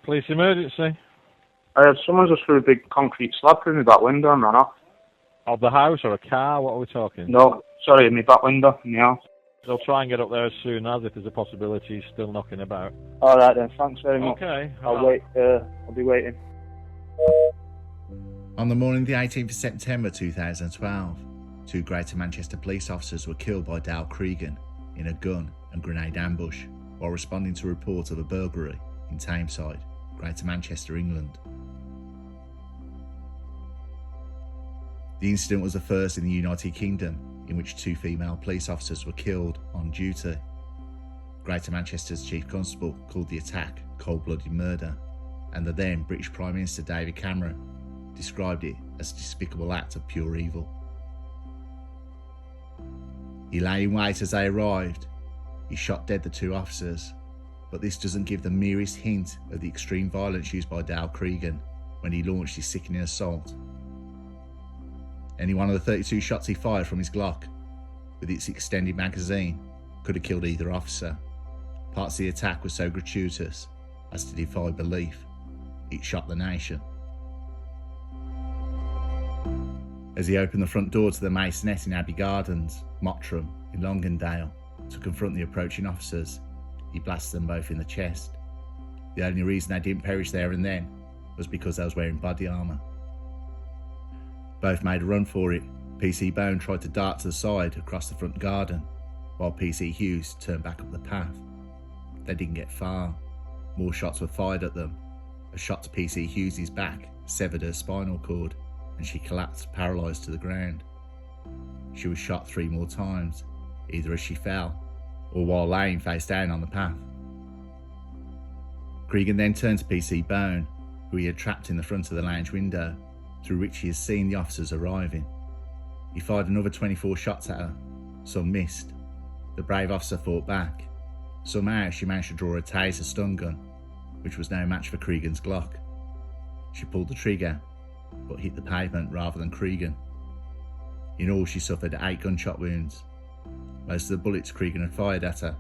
Police emergency. Someone just threw a big concrete slab through my back window and ran off. Of the house or a car? What are we talking? No, sorry, my back window in the house. They'll try and get up there as soon as, if there's a possibility he's still knocking about. Alright then, thanks very much. Okay. I'll be waiting. On the morning of the 18th of September 2012, 2 Greater Manchester police officers were killed by Cregan in a gun and grenade ambush while responding to a report of a burglary in Tameside, Greater Manchester, England. The incident was the first in the United Kingdom in which 2 female police officers were killed on duty. Greater Manchester's Chief Constable called the attack cold-blooded murder, and the then British Prime Minister David Cameron described it as a despicable act of pure evil. He lay in wait as they arrived. He shot dead the 2 officers, but this doesn't give the merest hint of the extreme violence used by Cregan when he launched his sickening assault. Any one of the 32 shots he fired from his Glock, with its extended magazine, could have killed either officer. Parts of the attack were so gratuitous as to defy belief. It shocked the nation. As he opened the front door to the Masonette in Abbey Gardens, Mottram in Longdale, to confront the approaching officers, he blasted them both in the chest. The only reason they didn't perish there and then was because they was wearing body armour. Both made a run for it. PC Bone tried to dart to the side across the front garden, while PC Hughes turned back up the path. They didn't get far. More shots were fired at them. A shot to PC Hughes' back severed her spinal cord, and she collapsed paralysed to the ground. She was shot 3 more times, either as she fell or while laying face down on the path. Cregan then turned to PC Bone, who he had trapped in the front of the lounge window, through which he had seen the officers arriving. He fired another 24 shots at her. Some missed. The brave officer fought back. Somehow she managed to draw a taser stun gun, which was no match for Cregan's Glock. She pulled the trigger, but hit the pavement rather than Cregan. In all, she suffered 8 gunshot wounds. Most of the bullets Cregan had fired at her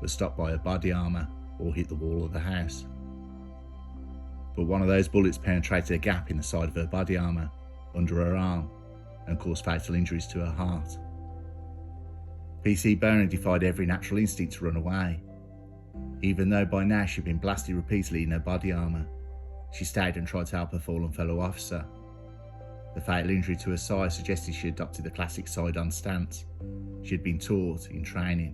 were stopped by her body armour or hit the wall of the house. But one of those bullets penetrated a gap in the side of her body armour under her arm and caused fatal injuries to her heart. PC Bone defied every natural instinct to run away. Even though by now she'd been blasted repeatedly in her body armour, she stayed and tried to help her fallen fellow officer. The fatal injury to her side suggested she adopted the classic side-on stance she had been taught in training,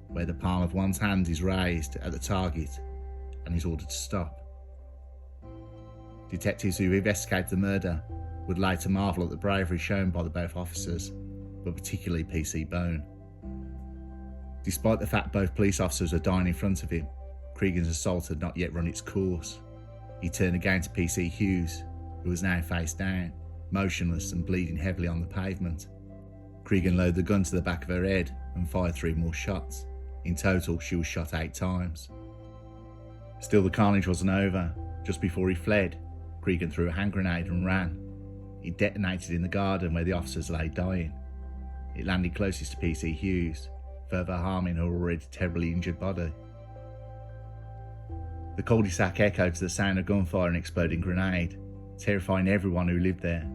where the palm of one's hand is raised at the target and is ordered to stop. Detectives who investigated the murder would later marvel at the bravery shown by the both officers, but particularly PC Bone. Despite the fact both police officers were dying in front of him, Cregan's assault had not yet run its course. He turned again to PC Hughes, who was now face down, motionless and bleeding heavily on the pavement. Cregan loaded the gun to the back of her head and fired 3 more shots. In total, she was shot 8 times. Still, the carnage wasn't over. Just before he fled, Cregan threw a hand grenade and ran. It detonated in the garden where the officers lay dying. It landed closest to PC Hughes, further harming her already terribly injured body. The cul-de-sac echoed to the sound of gunfire and exploding grenade, terrifying everyone who lived there.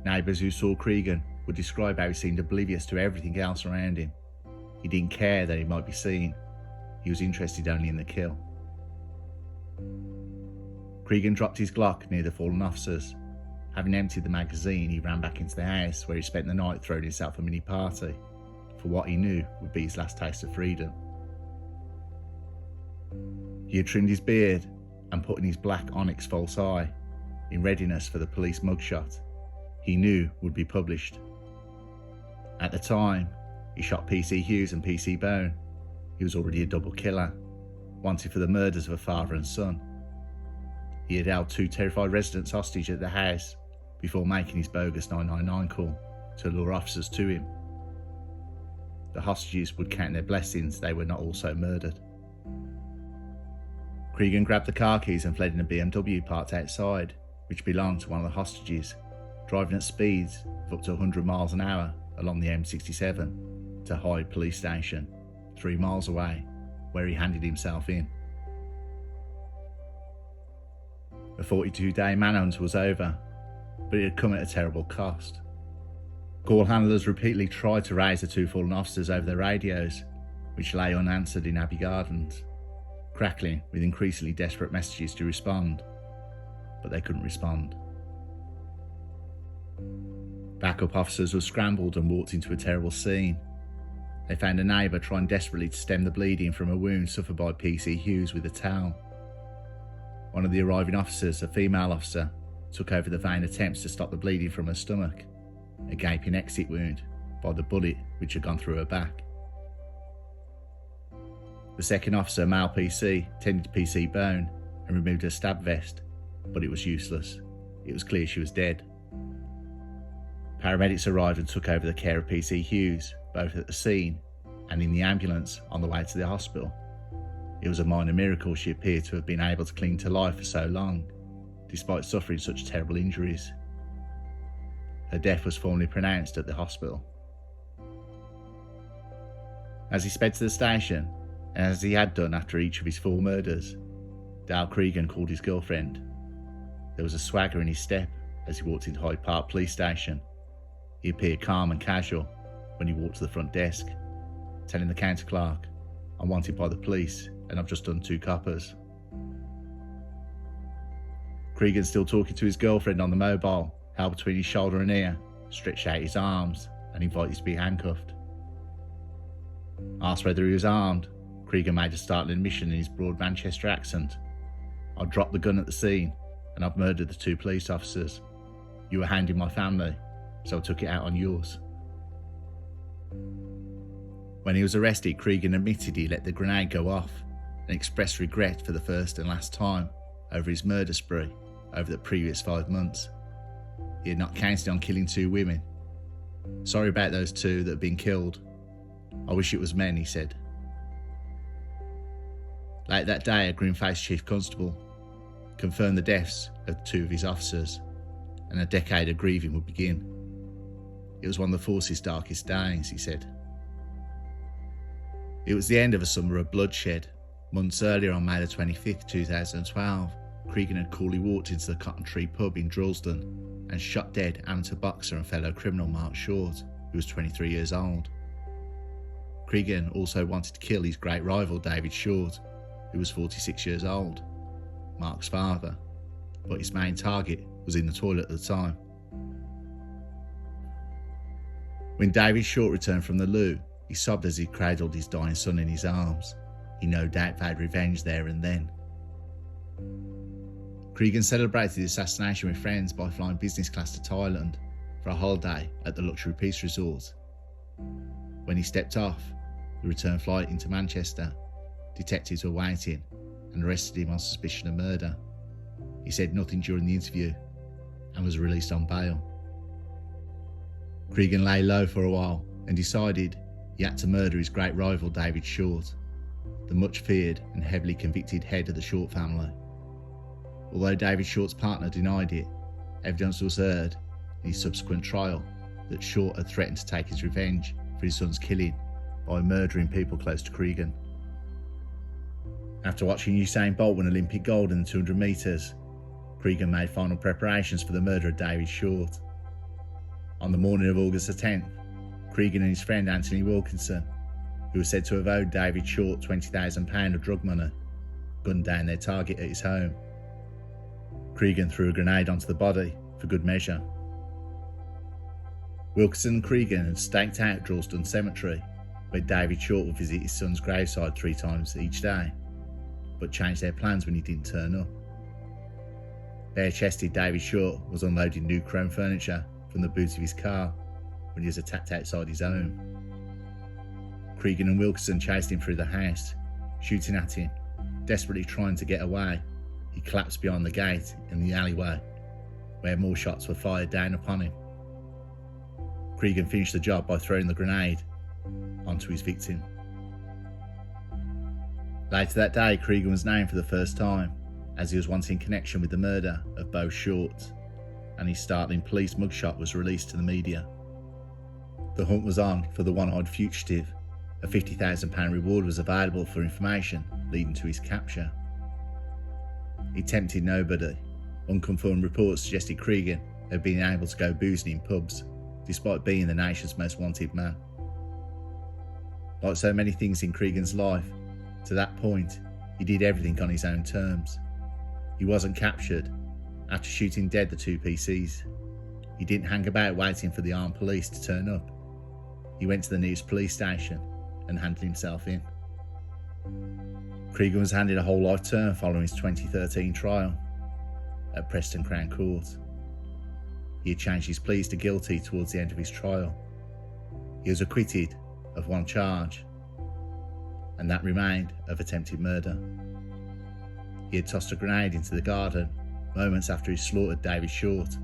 Neighbours who saw Cregan would describe how he seemed oblivious to everything else around him. He didn't care that he might be seen. He was interested only in the kill. Cregan dropped his Glock near the fallen officers. Having emptied the magazine, he ran back into the house where he spent the night throwing himself a mini party for what he knew would be his last taste of freedom. He had trimmed his beard and put in his black onyx false eye in readiness for the police mugshot he knew would be published. At the time, he shot PC Hughes and PC Bone. He was already a double killer, wanted for the murders of a father and son. He had held 2 terrified residents hostage at the house before making his bogus 999 call to lure officers to him. The hostages would count their blessings they were not also murdered. Cregan grabbed the car keys and fled in a BMW parked outside, which belonged to one of the hostages, driving at speeds of up to 100 miles an hour along the M67 to Hyde police station, 3 miles away, where he handed himself in. The 42-day manhunt was over, but it had come at a terrible cost. Call handlers repeatedly tried to raise the two fallen officers over their radios, which lay unanswered in Abbey Gardens, crackling with increasingly desperate messages to respond, but they couldn't respond. Backup officers were scrambled and walked into a terrible scene. They found a neighbour trying desperately to stem the bleeding from a wound suffered by PC Hughes with a towel. One of the arriving officers, a female officer, took over the vain attempts to stop the bleeding from her stomach, a gaping exit wound by the bullet which had gone through her back. The second officer, male PC, tended to PC Bone and removed her stab vest, but it was useless. It was clear she was dead. Paramedics arrived and took over the care of PC Hughes, both at the scene and in the ambulance on the way to the hospital. It was a minor miracle she appeared to have been able to cling to life for so long, despite suffering such terrible injuries. Her death was formally pronounced at the hospital. As he sped to the station, and as he had done after each of his 4 murders, Dale Cregan called his girlfriend. There was a swagger in his step as he walked into Hyde Park Police Station. He appeared calm and casual when he walked to the front desk, telling the counter clerk, "I'm wanted by the police and I've just done 2 coppers." Cregan, still talking to his girlfriend on the mobile, held between his shoulder and ear, stretched out his arms and invited to be handcuffed. Asked whether he was armed, Cregan made a startling admission in his broad Manchester accent. "I dropped the gun at the scene and I've murdered the 2 police officers. You were hounding my family, so I took it out on yours." When he was arrested, Cregan admitted he let the grenade go off and expressed regret for the first and last time over his murder spree over the previous 5 months. He had not counted on killing 2 women. "Sorry about those 2 that have been killed. I wish it was men," he said. Late that day, a grim-faced chief constable confirmed the deaths of 2 of his officers, and a decade of grieving would begin. It was one of the force's darkest days, he said. It was the end of a summer of bloodshed. Months earlier, on May the 25th, 2012, Cregan had coolly walked into the Cotton Tree pub in Droylsden and shot dead amateur boxer and fellow criminal Mark Short, who was 23 years old. Cregan also wanted to kill his great rival David Short, who was 46 years old, Mark's father, but his main target was in the toilet at the time. When David Short returned from the loo, he sobbed as he cradled his dying son in his arms. He no doubt vowed revenge there and then. Cregan celebrated the assassination with friends by flying business class to Thailand for a holiday at the luxury Peace Resort. When he stepped off the return flight into Manchester, detectives were waiting and arrested him on suspicion of murder. He said nothing during the interview and was released on bail. Cregan lay low for a while and decided he had to murder his great rival David Short, the much feared and heavily convicted head of the Short family. Although David Short's partner denied it, evidence was heard in his subsequent trial that Short had threatened to take his revenge for his son's killing by murdering people close to Cregan. After watching Usain Bolt win Olympic gold in the 200 metres, Cregan made final preparations for the murder of David Short. On the morning of August the 10th, Cregan and his friend Anthony Wilkinson, who was said to have owed David Short £20,000 of drug money, gunned down their target at his home. Cregan threw a grenade onto the body for good measure. Wilkinson and Cregan had staked out Droylsden Cemetery, where David Short would visit his son's graveside 3 times each day, but changed their plans when he didn't turn up. Bare-chested David Short was unloading new chrome furniture from the boot of his car when he was attacked outside his home. Cregan and Wilkinson chased him through the house, shooting at him, desperately trying to get away. He collapsed behind the gate in the alleyway, where more shots were fired down upon him. Cregan finished the job by throwing the grenade onto his victim. Later that day, Cregan was named for the first time, as he was once in connection with the murder of Beau Short, and his startling police mugshot was released to the media. The hunt was on for the one-eyed fugitive. A £50,000 reward was available for information leading to his capture. He tempted nobody, Unconfirmed reports suggested Cregan had been able to go boozing in pubs, despite being the nation's most wanted man. Like so many things in Cregan's life, to that point, he did everything on his own terms. He wasn't captured. After shooting dead the two PCs, he didn't hang about waiting for the armed police to turn up. He went to the nearest police station and handed himself in. Cregan was handed a whole life term following his 2013 trial at Preston Crown Court. He had changed his pleas to guilty towards the end of his trial. He was acquitted of one charge, and that remained of attempted murder. He had tossed a grenade into the garden moments after he slaughtered David Short,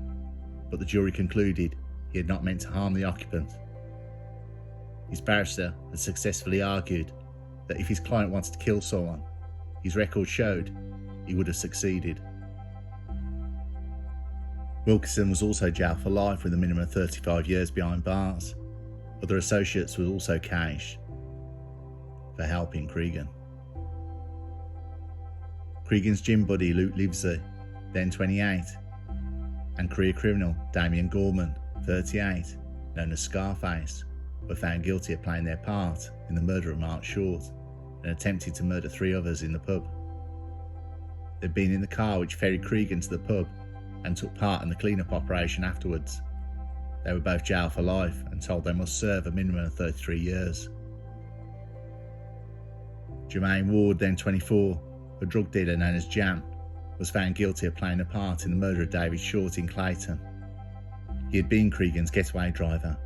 but the jury concluded he had not meant to harm the occupant. His barrister had successfully argued that if his client wanted to kill someone, his record showed he would have succeeded. Wilkinson was also jailed for life with a minimum of 35 years behind bars. Other associates were also caged for helping Cregan. Cregan's gym buddy Luke Livesey, then 28, and career criminal Damien Gorman, 38, known as Scarface, were found guilty of playing their part in the murder of Mark Short and attempted to murder 3 others in the pub. They'd been in the car which ferried Cregan to the pub and took part in the clean-up operation afterwards. They were both jailed for life and told they must serve a minimum of 33 years. Jermaine Ward, then 24, a drug dealer known as Jam, was found guilty of playing a part in the murder of David Short in Clayton. He had been Cregan's getaway driver.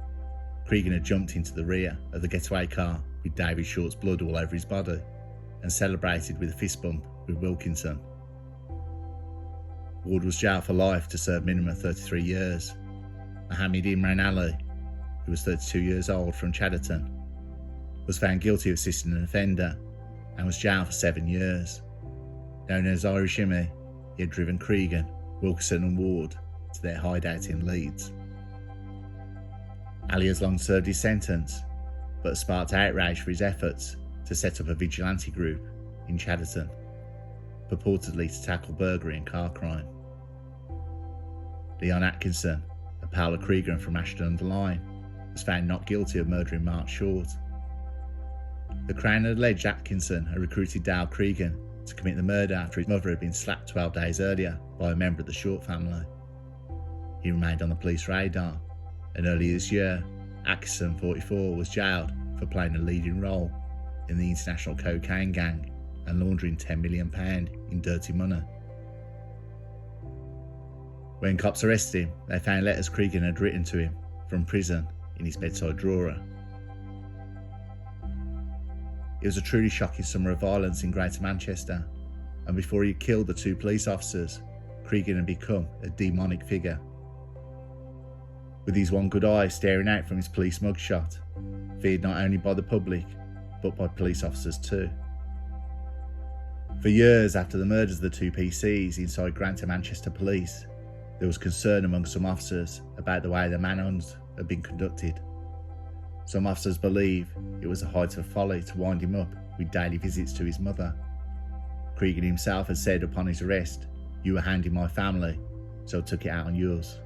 Cregan had jumped into the rear of the getaway car with David Short's blood all over his body and celebrated with a fist bump with Wilkinson. Ward was jailed for life to serve minimum of 33 years. Mohammed Imran Ali, who was 32 years old from Chadderton, was found guilty of assisting an offender and was jailed for 7 years. Known as Irish Immy, he had driven Cregan, Wilkinson and Ward to their hideout in Leeds. Ali has long served his sentence, but sparked outrage for his efforts to set up a vigilante group in Chadderton, purportedly to tackle burglary and car crime. Leon Atkinson, a pal of Cregan from Ashton-under-Lyne, was found not guilty of murdering Mark Short. The Crown had alleged Atkinson had recruited Dale Cregan to commit the murder after his mother had been slapped 12 days earlier by a member of the Short family. He remained on the police radar, and earlier this year, Atkinson, 44, was jailed for playing a leading role in the international cocaine gang and laundering £10 million in dirty money. When cops arrested him, they found letters Cregan had written to him from prison in his bedside drawer. It was a truly shocking summer of violence in Greater Manchester, and before he killed the 2 police officers, Cregan had become a demonic figure. With his one good eye staring out from his police mugshot, feared not only by the public, but by police officers too. For years after the murders of the 2 PCs inside Greater Manchester Police, there was concern among some officers about the way the manhunt had been conducted. Some officers believe it was a height of folly to wind him up with daily visits to his mother. Cregan himself had said upon his arrest, "You were hounding my family, so I took it out on yours."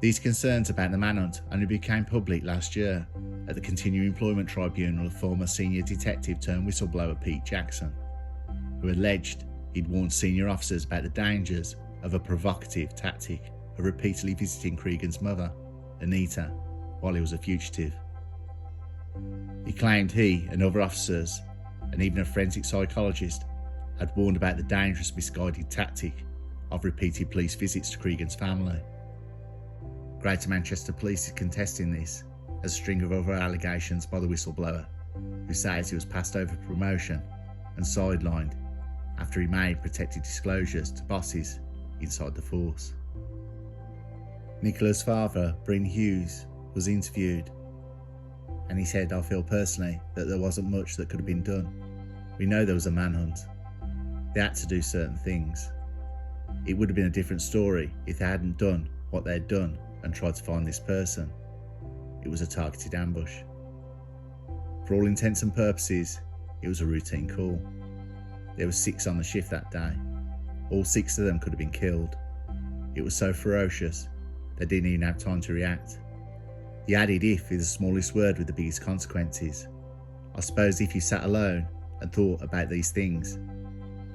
These concerns about the manhunt only became public last year at the Continuing Employment Tribunal of former senior detective turned whistleblower Pete Jackson, who alleged he'd warned senior officers about the dangers of a provocative tactic of repeatedly visiting Cregan's mother, Anita, while he was a fugitive. He claimed he and other officers, and even a forensic psychologist, had warned about the dangerous misguided tactic of repeated police visits to Cregan's family. Greater Manchester Police is contesting this, as a string of other allegations by the whistleblower, who says he was passed over for promotion and sidelined after he made protected disclosures to bosses inside the force. Nicola's father, Bryn Hughes, was interviewed, and he said, "I feel personally that there wasn't much that could have been done. We know there was a manhunt. They had to do certain things. It would have been a different story if they hadn't done what they'd done and tried to find this person. It was a targeted ambush. For all intents and purposes, it was a routine call." There were 6 on the shift that day. All 6 of them could have been killed. It was so ferocious, they didn't even have time to react. The added "if" is the smallest word with the biggest consequences. I suppose if you sat alone and thought about these things,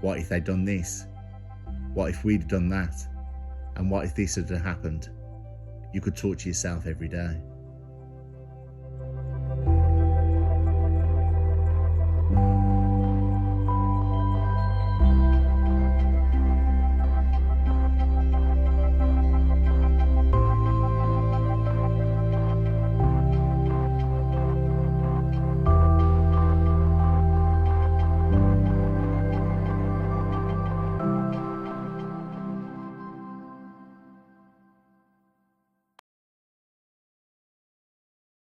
what if they'd done this? What if we'd done that? And what if this had happened? You could torture yourself every day.